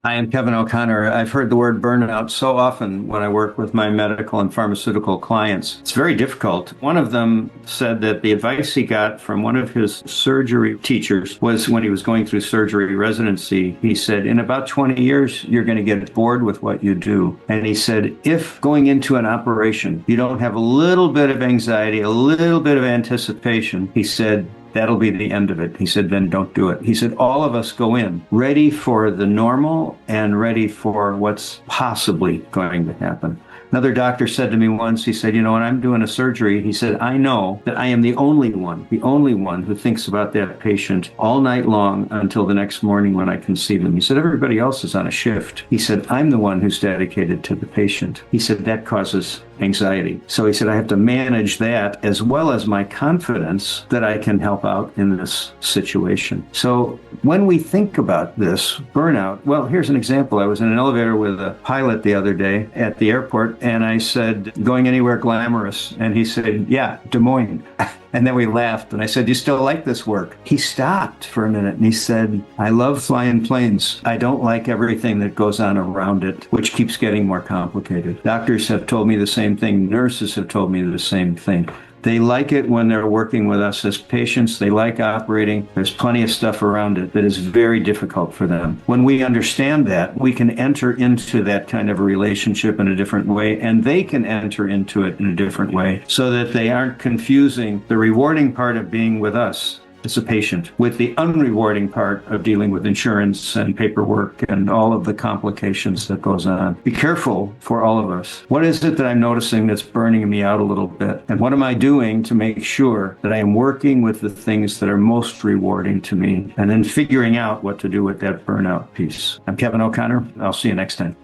I am Kevin O'Connor. I've heard the word burnout so often when I work with my medical and pharmaceutical clients. It's very difficult. One of them said that the advice he got from one of his surgery teachers was when he was going through surgery residency. He said, in about 20 years, you're going to get bored with what you do. And he said, if going into an operation, you don't have a little bit of anxiety, a little bit of anticipation, he said, that'll be the end of it. He said, then don't do it. He said, all of us go in ready for the normal and ready for what's possibly going to happen. Another doctor said to me once, he said, when I'm doing a surgery, he said, I know that I am the only one who thinks about that patient all night long until the next morning when I can see them. He said, everybody else is on a shift. He said, I'm the one who's dedicated to the patient. He said, that causes anxiety. So he said, I have to manage that as well as my confidence that I can help out in this situation. So when we think about this burnout, well, here's an example. I was in an elevator with a pilot the other day at the airport, and I said, going anywhere glamorous? And he said, yeah, Des Moines. And then we laughed, and I said, you still like this work? He stopped for a minute, and he said, I love flying planes. I don't like everything that goes on around it, which keeps getting more complicated. Doctors have told me the same thing. Nurses have told me the same thing. They like it when they're working with us as patients. They like operating. There's plenty of stuff around it that is very difficult for them. When we understand that, we can enter into that kind of a relationship in a different way, and they can enter into it in a different way so that they aren't confusing the rewarding part of being with us as a patient with the unrewarding part of dealing with insurance and paperwork and all of the complications that goes on. Be careful for all of us. What is it that I'm noticing that's burning me out a little bit? And what am I doing to make sure that I am working with the things that are most rewarding to me and then figuring out what to do with that burnout piece? I'm Kevin O'Connor. I'll see you next time.